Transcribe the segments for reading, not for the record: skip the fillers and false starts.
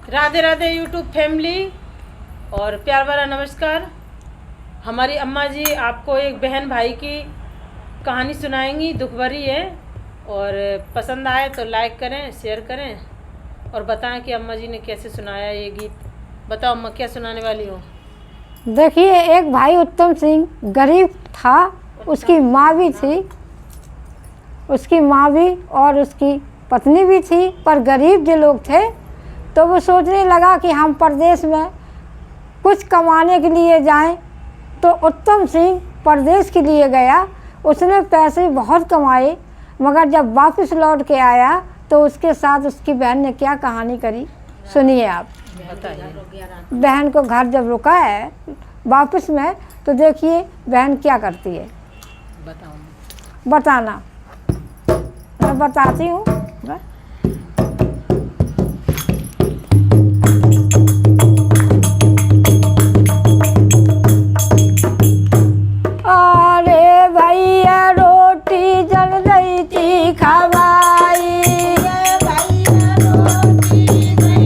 Radhe Radhe YouTube family और प्यार भरा नमस्कार। हमारी अम्मा जी आपको एक बहन भाई की कहानी सुनाएंगी, दुख भरी है। और पसंद आए तो लाइक करें, शेयर करें और बताएं कि अम्मा जी ने कैसे सुनाया ये गीत। बताओ अम्मा, क्या सुनाने वाली हो? देखिए, एक भाई उत्तम सिंह गरीब था, उसकी माँ भी थी, उसकी माँ भी और उसकी पत्नी भी थी, पर गरीब जो लोग थे तो वो सोचने लगा कि हम परदेश में कुछ कमाने के लिए जाएं। तो उत्तम सिंह परदेश के लिए गया। उसने पैसे बहुत कमाए, मगर जब वापस लौट के आया तो उसके साथ उसकी बहन ने क्या कहानी करी, सुनिए आप। बहन को घर जब रुका है वापस में, तो देखिए बहन क्या करती है। बताना, मैं बताती हूँ। अरे भैया रोटी जल रही थी खवाई, अरे भैया रोटी गई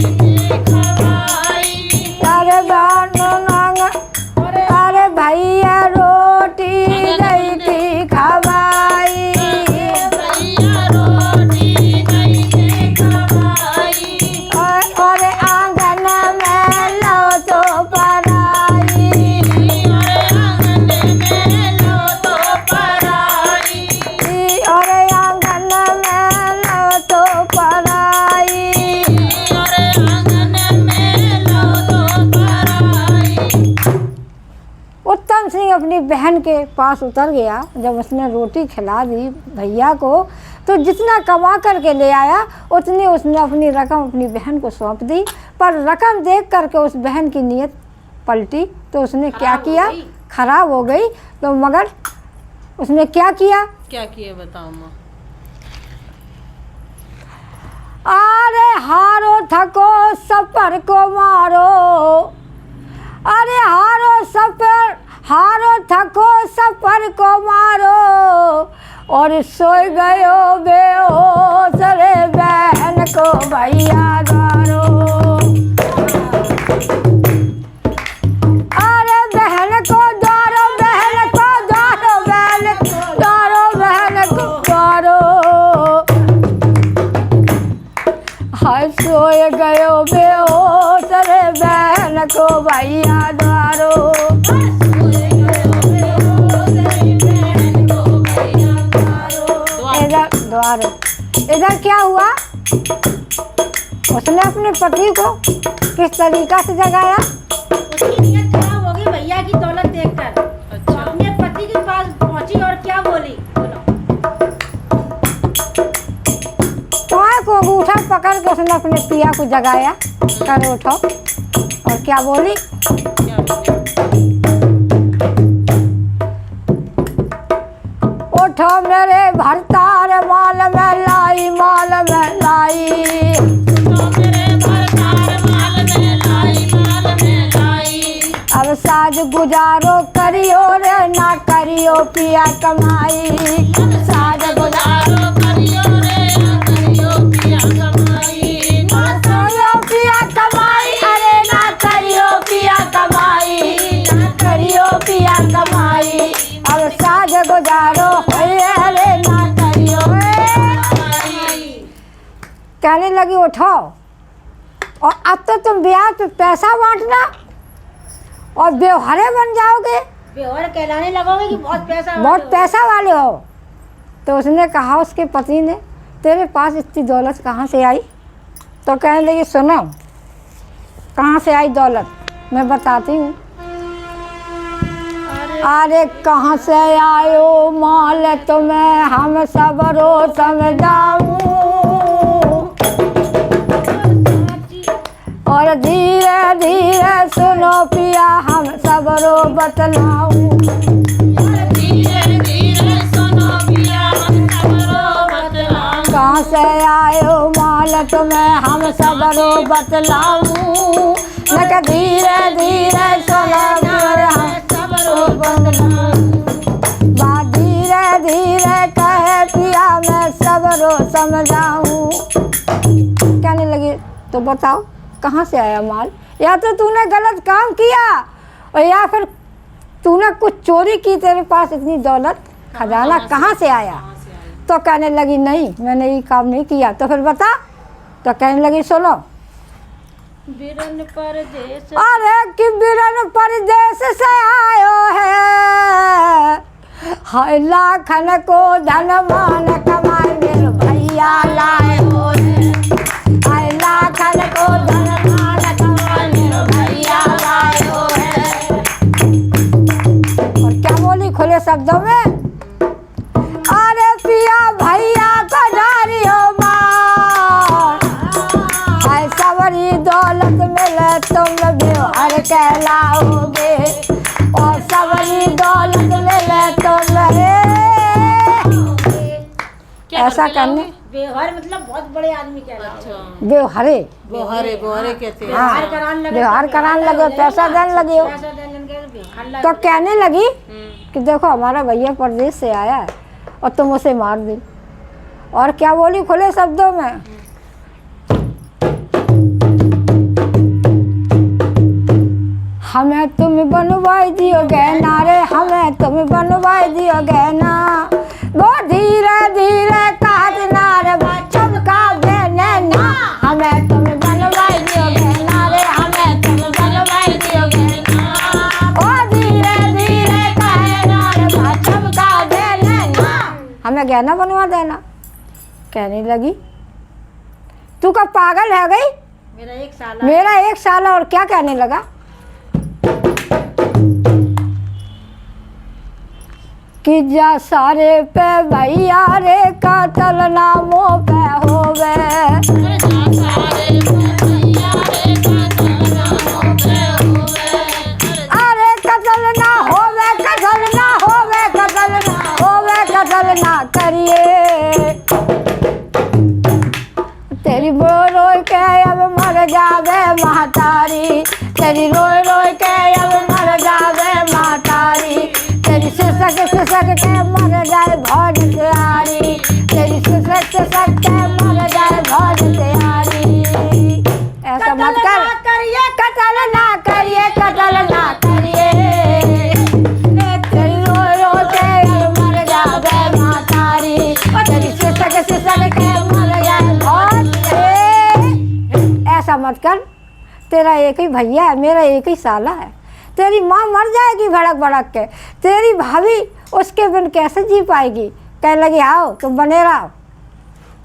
थी खवाई, और आंगन में लो तो पराई, और आंगन में लो तो पराई। उत्तम सिंह अपनी बहन के पास उतर गया। जब उसने रोटी खिला दी भैया को, तो जितना कमा करके ले आया उतनी उसने अपनी रकम अपनी बहन को सौंप दी। पर रकम देख करके उस बहन की नीयत पलटी, तो उसने क्या किया, खराब हो गई। तो मगर उसने क्या किया बताओ अम्मा। अरे हारो थको सफर को मारो, अरे हारो थको सफर को मारो, और सोई गयो बेहोश रे बहन को भैया दारो। अरे बहन को दारो, बहन को दारो, बहन दारो, बहन को दारो। हाय सोए गयो बेहोश रे बहन को भैया दारो। इधर क्या हुआ, उसने अपने पति को किस तरीका से जगाया। उसकी नीयत खराब हो गई भैया की दौलत देखकर। अच्छा। अपने पति के पास पहुंची और क्या बोली, बोलो। को अंगूठा पकड़ के उसने अपने पिया को जगाया, कर उठो, और क्या बोली, उठो मेरे भरतार माल में लाई, माल में लाई, अब साज गुजारो करियो रे ना करियो पिया कमाई, साज गुजारो करियो रे ना करियो पिया कमाई, ना करियो पिया कमाई, अरे ना करियो पिया कमाई, ना करियो पिया कमाई, अब साज गुजारो अरे ना करियो। कहने लगी उठो, और अब तो तुम ब्याह पे पैसा बांटना और बेवहारे बन जाओगे, बेवहार कहलाने लगोगे कि बहुत पैसा वाले हो। तो उसने कहा, उसके पति ने, तेरे पास इतनी दौलत कहाँ से आई। तो कहने लगी, सुनो कहाँ से आई दौलत, मैं बताती हूँ। अरे कहाँ से आयो माल तुम्हें हम सबरो समझाऊं, और धीरे धीरे सुनो पिया हम सबरो बतलाऊं, धीरे धीरे सुनो पिया हम सबरो बतलाऊं, कहाँ से आयो माल तुम्हें हम सबरो बतलाऊं, न धीरे धीरे सुनो पिया हम सबरो बतलाऊं, बात धीरे धीरे कहे पिया मैं सबरो समझाऊं। कहने लगी, तो बताओ कहाँ से आया माल, या तो तूने गलत काम किया और या फिर तूने कुछ चोरी की, तेरे पास इतनी दौलत खजाना कहाँ से आया। तो कहने लगी नहीं मैंने ये काम नहीं किया। तो फिर बता। तो कहने लगी सुनो, बिरन परदेस अरे कि बिरन परदेस से आयो है, हाय लाखन को धन मान कमाए मेरे भैया लायो है, हाय लाखन को धन मान कमाए मेरे भैया लायो है। और क्या बोली खुले शब्दों में, अरे पिया भैया पधारियो माँ, हाय सवरी दौलत मिले तुम व्यवहार कहलाओगे, और सवरी दौलत मिले तुम ऐसा करने। व्यवहार मतलब बहुत बड़े आदमी कह रहा है। व्यवहारे बोहरे बोहरे कहते हैं। हाँ, व्यवहार कराने लगे, पैसा देने लगे। पैसा देने लगे तो कहने लगी कि देखो हमारा भैया परदेश से आया है और तुम उसे मार दी। और क्या बोली खुले शब्दों में, हमें तुम बनवाई दियो गहना रे, हमें तुम बनवाई दियो गहना, वो धीरे धीरे काटना रे चमका देने ना, हमें तुम बनवाई दियो गहना रे, हमें तुम बनवाई दियो गहना, वो धीरे धीरे काटना रे चमका देने ना, हमें गहना बनवा देना। कहने लगी तू का पागल है गई, मेरा एक साल और क्या कहने लगा कि जा सारे पे भैया रे का चलना मुँह पे होवे, अरे कतल ना होवे, कतल ना होवे, कतल ना होवे, कतल ना करिए, तेरी रोई रोई के अब मर जावे महतारी, तेरी रोई रोई के अब मर जावे महतारी, तेरी सिसक सिसक के मर जाए भौज तैयारी, तेरी सिसक सिसक के मर जाए भौज तैयारी। ऐसा मत कर, कतल ना करिए, कतल ना करिए, तेरी रोई रोई के अब मर जावे महतारी, तेरी सिसक सिसक के मर जाए भौज। ऐसा मत कर, तेरा एक ही भैया है, मेरा एक ही साला है, तेरी माँ मर जाएगी भड़क भड़क के, तेरी भाभी उसके बिन कैसे जी पाएगी। कह लगी आओ तुम बने रहो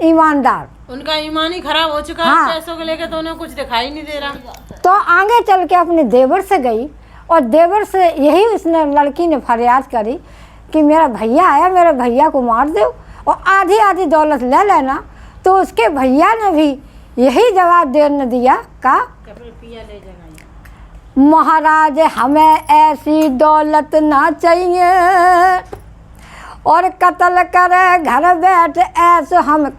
ईमानदार। उनका ईमान ही खराब हो चुका हाँ। है पैसों को लेकर, तो उन्हें कुछ दिखाई नहीं दे रहा। तो आगे चल के अपने देवर से गई और देवर से यही उसने लड़की ने फरियाद करी कि मेरा भैया आया, मेरे भैया को मार दो और आधी आधी दौलत ले लेना। तो उसके भैया ने भी यही जवाब देने दिया का महाराज हमें ऐसी दौलत ना चाहिए और कत्ल करे घर बैठ ऐसे, हम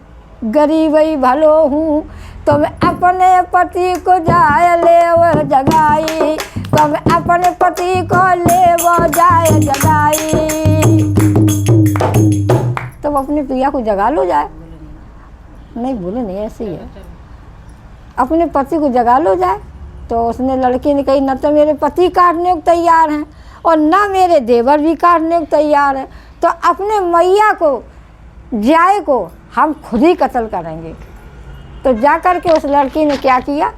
गरीब ही भलो हूँ, तुम अपने पति को जाए ले वो जगाई, तुम अपने पति को ले वो जाए जगाई, तुम अपने पिया को जगा लो जाए। नहीं बोले नहीं ऐसे ही है, अपने पति को जगा लो जाए। तो उसने लड़की ने कही न तो मेरे पति काटने को तैयार हैं और ना मेरे देवर भी काटने को तैयार हैं, तो अपने मैया को जाए को हम खुद ही कत्ल करेंगे। तो जा कर के उस लड़की ने क्या किया,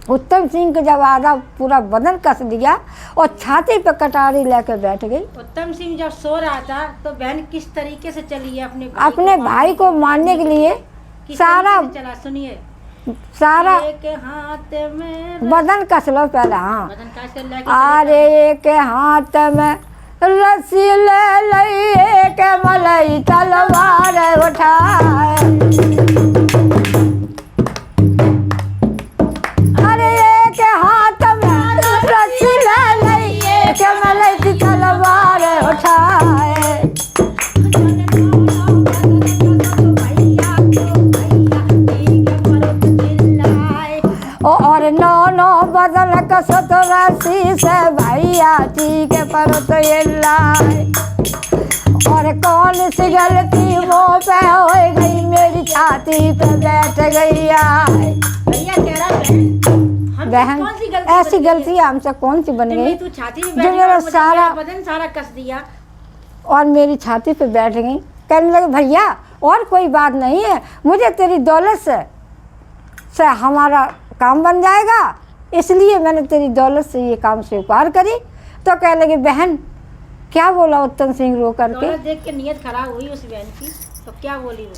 उत्तम सिंह को जब आधा पूरा बदन कस दिया और छाती पे कटारी लेकर बैठ गई। उत्तम सिंह जब सो रहा था तो बहन किस तरीके से चली है अपने भाई को मारने के लिए, सारा चला सुनिए, सारा एक हाथ में बदन कस लो पहले। हाँ बदन काट के लेके अरे एक हाथ में रस्सी ले लई, एक मलई तलवार उठाए, अरे एक हाथ में रस्सी ले लई, एक मलई तलवार उठाए, और नौ नौ बदल कसत रस्सी से भैया जी के परत लाए, और कौन सी गलती वो पे हो गई मेरी छाती पे बैठ गई आए। भैया कह रहा है बहन कौन सी गलती ऐसी बन गई है? गलती हमसे कौन सी बन गई तू छाती में जो बैठ मेरा गई, सारा बदन सारा कस दिया। और मेरी छाती पे बैठ गई। कहने लगे भैया और कोई बात नहीं है, मुझे तेरी दौलत से हमारा काम बन जाएगा, इसलिए मैंने तेरी दौलत से ये काम स्वीकार करी। तो कह लगे बहन क्या बोला उत्तम सिंह रो करके दौलत देख के नीयत खराब हुई उस बहन की, तो क्या बोली वो?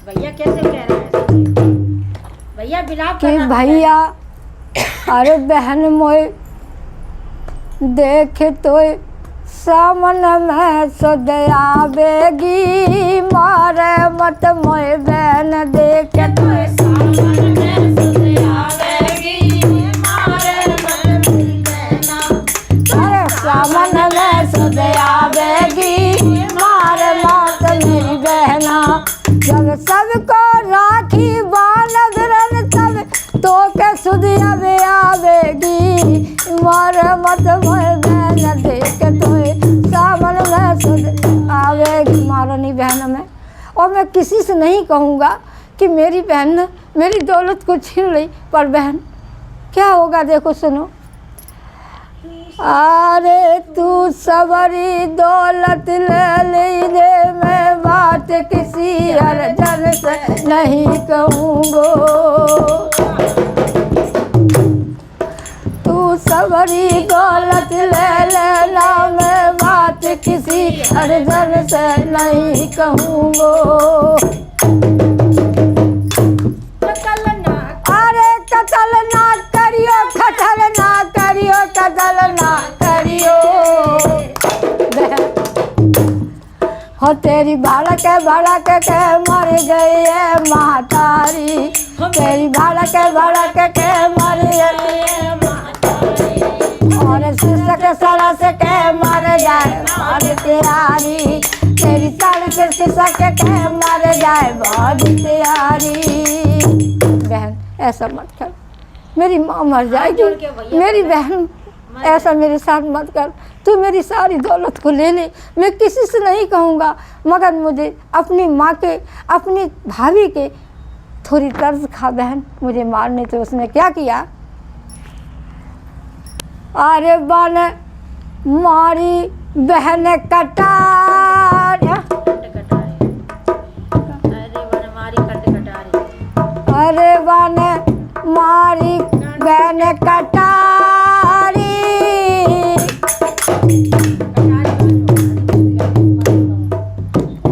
भैया कैसे कह रहे हैं? भैया बिलाप कि भैया अरे बहन मोए देख तो सामने में सदया बेगी मारे मत मोए बहन देख तो सामने में सदया बेगी मारे मत बहना। अरे सामने में सदया बेगी मारे मत मेरी बहना। जब सबको राखी बांध रन तब तो के सुधिया में आवेगी मारे मत मोए बहन देख तो सामन में सुध आवेगी। मारो नहीं बहन में। और मैं किसी से नहीं कहूँगा कि मेरी बहन ने मेरी दौलत को छीन ली, पर बहन क्या होगा देखो सुनो। अरे तू सबरी दौलत ले ली रे, मैं बात किसी अर्जन से नहीं कहूँगो। तू सबरी दौलत ले लेना, मैं बात किसी अर्जन से नहीं कहूँगो। अरे कतल ना करियो, खटल ना करियो, कतल ना करियो। हो तेरी बालक के मर गई है महतारी, तेरी बालक के मर गई है महतारी। और शिशक सरस के मर जाए बहुत तैयारी, तेरी साल के शिशक के मर जाए बहुत तैयारी। बहन ऐसा मत कर, मेरी माँ मर जाएगी। मेरी बहन ऐसा मेरे साथ मत कर, तू मेरी सारी दौलत को ले ले, मैं किसी से नहीं कहूँगा, मगर मुझे अपनी माँ के अपनी भाभी के थोड़ी तर्ज खा बहन मुझे मारने। तो उसने क्या किया, अरे बन मारी बहन कटार, अरे बन मारी बहन कटारी।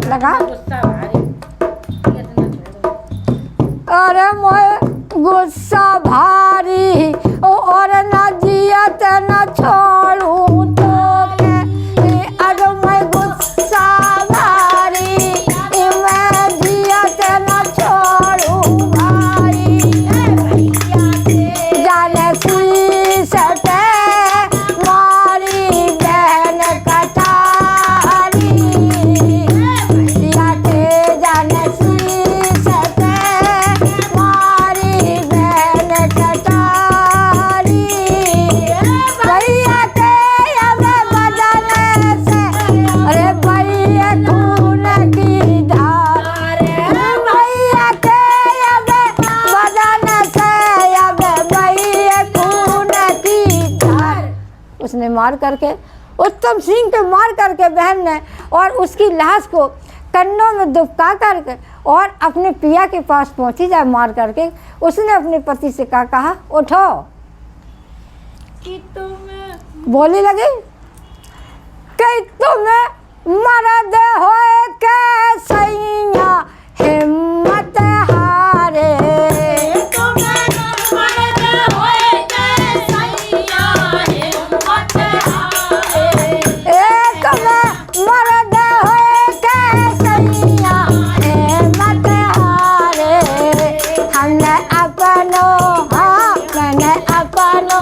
लगा अरे मोए गुस्सा भारी और न जियत न छोड़ू तो अरे मैं गुस्सा भारी मैं जियत न छोड़ू भाई। जाने शीश पे मारी बहन कटारी, जाने शीश पे मारी बहन कटारी। भैया के अब बदन से अरे भैया खून की धार, भैया के अब बदन से अब भैया खून की धार। उसने मार करके उत्तम सिंह के मार करके बहन ने और उसकी लाश को कन्नों में दुबका करके और अपने पिया के पास पहुंची जाए मार करके। उसने अपने पति से क्या कहा, उठो कि तुम बोली लगी कि तुम मर्द होए के सैया हिम्मत हारे। एक मर्द होए के सैया हिम्मत हारे। हमने अपनो हाँ मैंने अपनो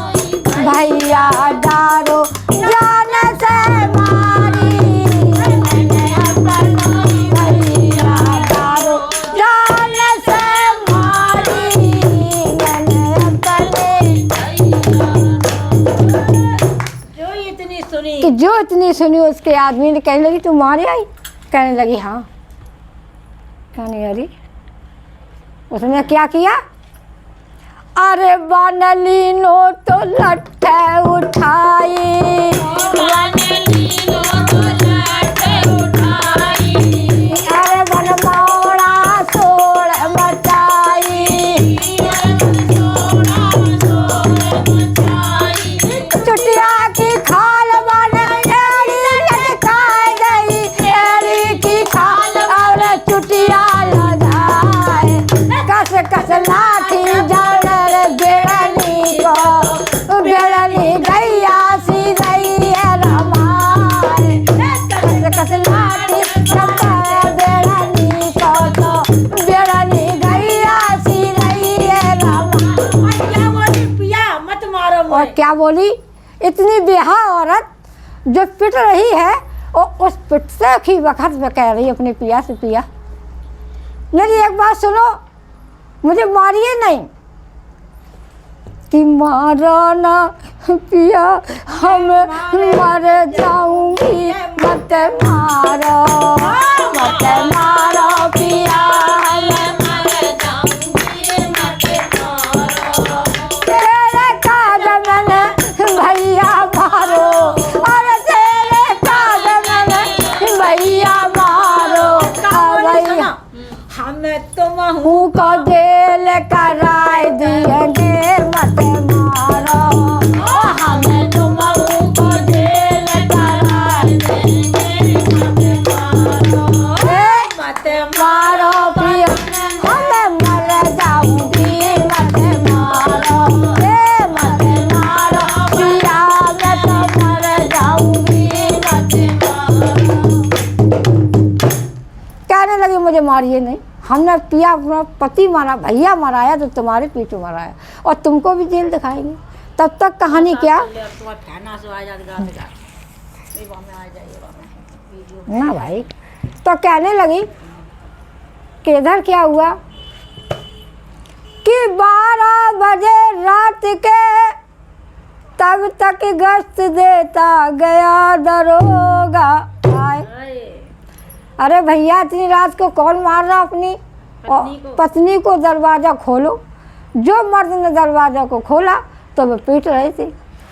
भैया डारो जान से मारी, मैंने अपनो भैया डारो जान से मारी, मैंने अपने जो इतनी सुनी कि जो इतनी सुनी उसके आदमी ने कहने लगी तू मारे आई, कहने लगी हाँ। कहने अरे उसने क्या किया, अरे बनली नो तो लट्ठे उठाई, अरे बनमौड़ा सोड़ मचाई, चुटिया की खाल बन एड़ी लटकाई गई, एड़ी की खाल और चुटिया लगाए, कस कस लाठी जड़ बेड़नी को, बेड़नी गैया सी गई रमाए, कस कस लाठी जड़ बेड़नी को, तो बेड़नी गैया सी गई रमाए। क्या बोली पिया मत मारो और मुझे। क्या बोली, इतनी बेहा औरत जो पिट रही है और उस पिट से ही वक्त में कह रही अपने पिया से, पिया मेरी एक बात सुनो, मुझे मारिए नहीं, कि मारो ना पिया हम मर जाऊंगी, मत मारो, मत मारो पिया हम मर जाऊंगी, मत मारो, तेरे काज मैंने भैया मारो, अरे तेरे काज मैंने भैया मारो, भैया हमें तुम मुँह को जेल कराए दिएंगे, मत मारो, हमें तुम मुँह को जेल कराए देंगे, मत मारो, मत मारो पिया हमें मर जाऊंगी, मत मारो, मत मारो पिया मैं तो मर जाऊंगी, मत मारो। कहने लगी मुझे मारिए नहीं, हमने पिया अपना पति मारा, भैया मराया तो तुम्हारे पीछे मराया और तुमको भी जेल दिखाएंगे। तब तक कहानी क्या ना भाई। तो कहने लगी कि इधर क्या हुआ कि 12 बजे रात के तब तक गश्त देता गया दरोगा आए। अरे भैया इतनी रात को कौन मार रहा अपनी पत्नी को, दरवाज़ा खोलो। जो मर्द ने दरवाज़ा को खोला तो वो पीट रहे थे।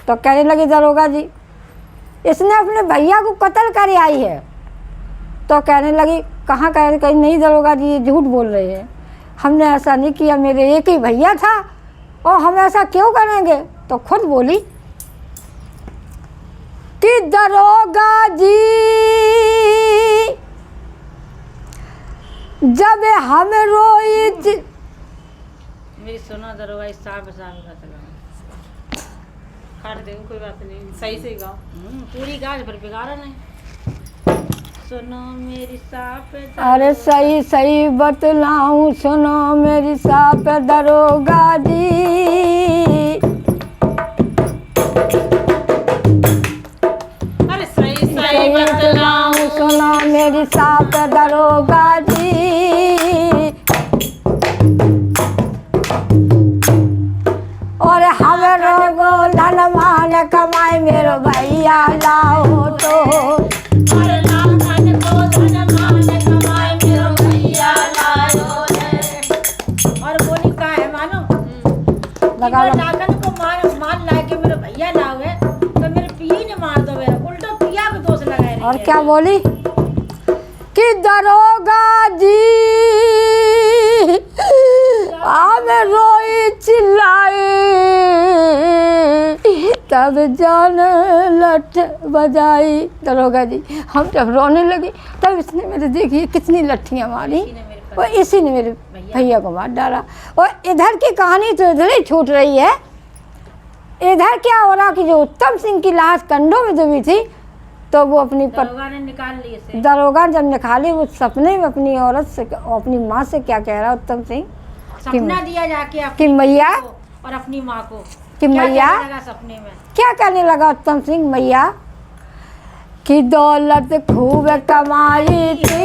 तो कहने लगी दरोगा जी इसने अपने भैया को कत्ल कर आई है। तो कहने लगी कहाँ कह, कहीं नहीं दरोगा जी ये झूठ बोल रहे हैं, हमने ऐसा नहीं किया, मेरे एक ही भैया था और हम ऐसा क्यों करेंगे। तो खुद बोली कि दरोगा जी जब हम रोई मेरी सुनो दरोगा इस साहब का काट दे कोई बात नहीं, सही से गाओ। पूरी गाज भर बिगाड़ा नहीं। सुनो मेरी साफ अरे सही सही बतलाऊं सुनो मेरी साफ दरोगा जी, अरे सही सही बतलाऊं सुनो मेरी साफ दरोगा जी। और हम रोगो धन मान कमाए मेरो भैया लाओ तो, और बोली का है मानो नागन को मान ला के मेरे भैया ना हुए तो मेरे पिया ने मार दो, मेरा उल्टा पिया को दोष लगाए। और क्या बोली कि दरोगा जी हम रोई चिल्लाई तब जान लठ बजाई। दरोगा जी हम जब रोने लगे तब इसने मेरे देखिए कितनी लट्ठियाँ मारी और इसी ने मेरे भैया को मार डाला। और इधर की कहानी तो इधर ही छूट रही है। इधर क्या हो रहा कि जो उत्तम सिंह की लाश कंडों में दबी थी तो वो अपनी दरोगा ने निकाल ली इसे। दरोगा जब निकाली वो सपने में अपनी औरत से अपनी माँ से क्या कह रहा उत्तम सिंह सपना दिया जाके कि मैया और अपनी माँ को कि मैया सपने में क्या कहने लगा उत्तम सिंह मैया कि दौलत खूब कमाई थी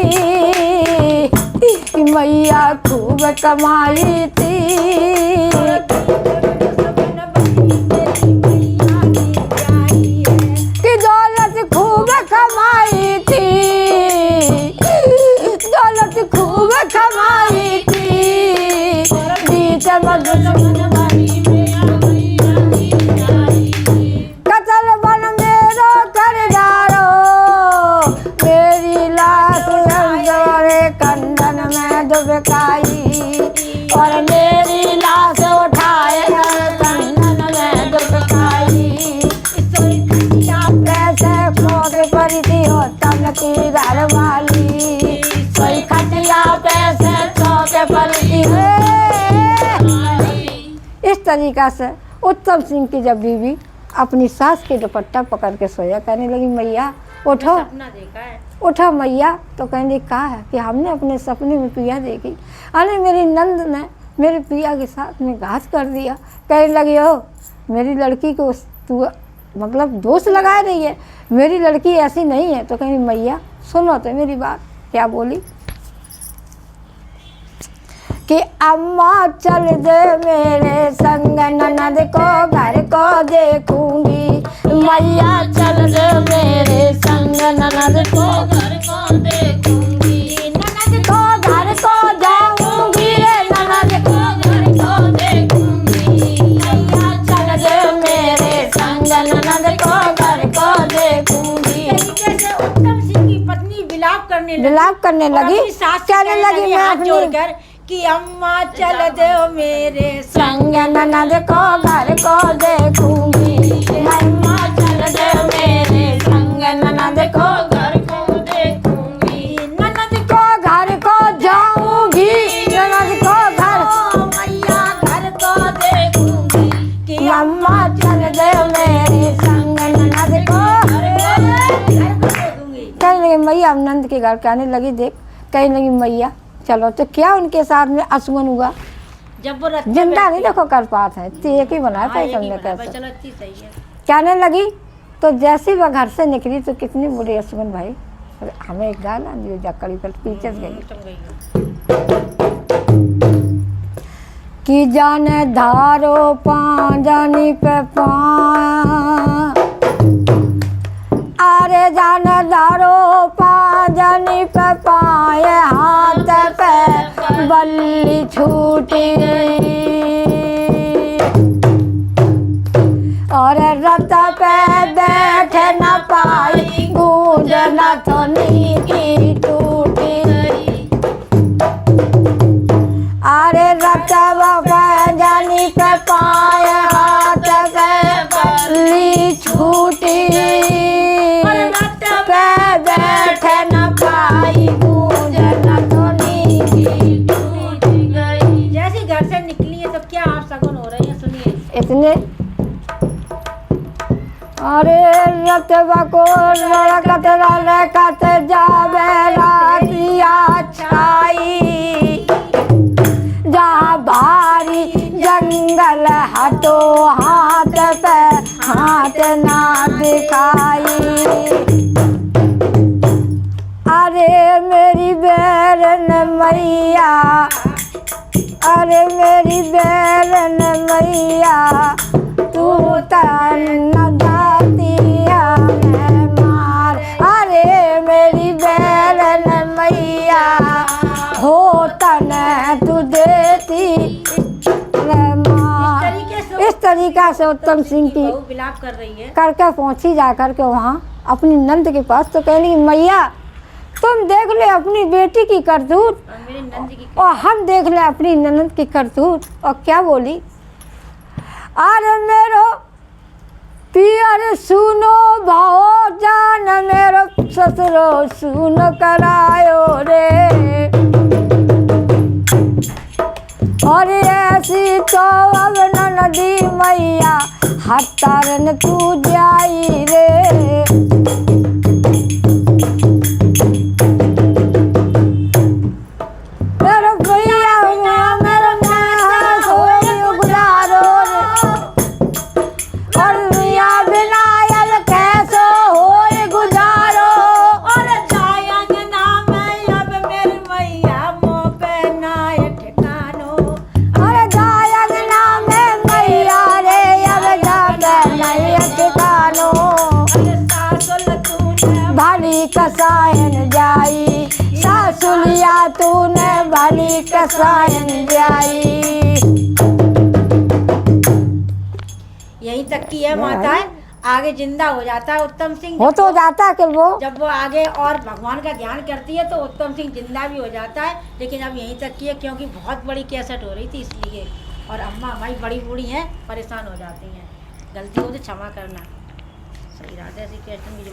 कि मैया खूब कमाई थी कि दौलत खूब कमाई थी दौलत खूब कमाई थी बीच मधुर और मेरी लाश उठाए कंगन में दुखताई। सोई खटिया पैसे खोके पड़ी थी हो तन की घर वाली, कोई खटिया पैसे खोके पड़ी थी। इस तरीका से उत्तम सिंह की जब बीवी अपनी सास के दुपट्टा पकड़ के सोया, कहने लगी मैया उठो सपना देखा है। उठो मैया। तो कहने कहा है कि हमने अपने सपने में पिया देखी, अरे मेरी नंद ने मेरे पिया के साथ में घात कर दिया। कहने लगी हो मेरी लड़की को तू मतलब दोष लगा रही है, मेरी लड़की ऐसी नहीं है। तो कहनी मैया सुनो तो मेरी बात। क्या बोली कि अम्मा चल दे मेरे संग ननद को घर को देखूंगी, मैया चल दे मेरे संग ननद को घर को देखूंगी, ननद को घर को जाऊंगी रे ननद को घर को देखूंगी, मैया चल दे मेरे संग ननद को घर को देखूंगी। जैसे उत्तम सिंह की पत्नी विलाप करने लगी, विलाप करने और लगी, अपनी सास से कहने कहने लगी मैं हाथ अपनी जोड़कर कि अम्मा चल दो मेरे संग ननद को घर को देखूंगी, अम्मा चल दे मेरे संग ननद को घर को देखूंगी, ननद को घर को जाऊंगी, ननद को घर मैया घर को देखूंगी कि अम्मा चल दे मेरे संग ननद को घर को देखूंगी। कहने लगी मैया नंद के घर कहने लगी देख, कहने लगी मैया चलो। तो क्या उनके साथ में आसमन हुआ, जब वो रथ पे जिंदा नहीं बैठती- देखो कर पाते हैं, तो एक ही बनाया था हाँ, एक ही सबने बना, कैसे चलो इतनी सही है। कहने लगी। तो जैसे ही वह घर से निकली तो कितनी बुरी आसमन भाई, हमें एक गाना दियो जकड़ी पर पीछे से गई तुम गई कि जाने धारो पांजानी पे पा, अरे जाने धारो पांजानी पे पाए हाथ पे बल्ली छूटी, और रथ पे बैठ न पाई गूंज नथनी की टूटी, अरे रथ जानी पे पाए हाथ पे बल्ली छूटी, पे बैठ न पाई गूंज नथनी की टूटी गई। जैसे घर से निकली है तो क्या आप सगुन हो रहे हैं सुनिए। इतने अरे रतवा को लड़कत लड़कत जावे रातिया छाई, जहाँ भारी जंगल हटो हाथ पे हाथ ना दिखाई, अरे मेरी बैरन मैया, अरे मेरी बैरन मैया तू तन दातिया मैं मार, अरे मेरी बैरन मैया हो तन तू देती मैं मार। इस तरीका से उत्तम सिंह की बहू विलाप कर रही है। करके पहुंची जा कर के वहाँ अपनी नंद के पास। तो कहने लगी मैया तुम देख ले अपनी बेटी की करतूत, और मेरी नंद की और हम देख ले अपनी ननद की करतूत। और क्या बोली, अरे मेरो पियर सुनो भाओ जान मेरो ससुरो सुन करायो रे, और ऐसी तो अब नदी मैया हतारन तू जाई रे, मेरो भैया मेरो नाम होई गुजारो रे, और मिया बिना यल कैसो होई गुजारो, और जायंग नाम अब मेरी मैया मोह पे ना ठिकानो, अरे जायग नाम मैया रे अब जाबे नहीं ठिकानो, सासुल तूने भली कसायन जाई, सासुलिया तूने भली कसायन जाई। यहीं तक की है माता है। आगे जिंदा हो जाता है उत्तम सिंह। हो तो जाता है कि वो जब वो आगे और भगवान का ध्यान करती है तो उत्तम सिंह जिंदा भी हो जाता है, लेकिन अब यहीं तक की है क्योंकि बहुत बड़ी कैसेट हो रही थी इसलिए। और अम्मा हमारी बड़ी बूढ़ी हैं, परेशान हो जाती हैं, गलती हो तो क्षमा करना। सही राधे श्री कृष्ण।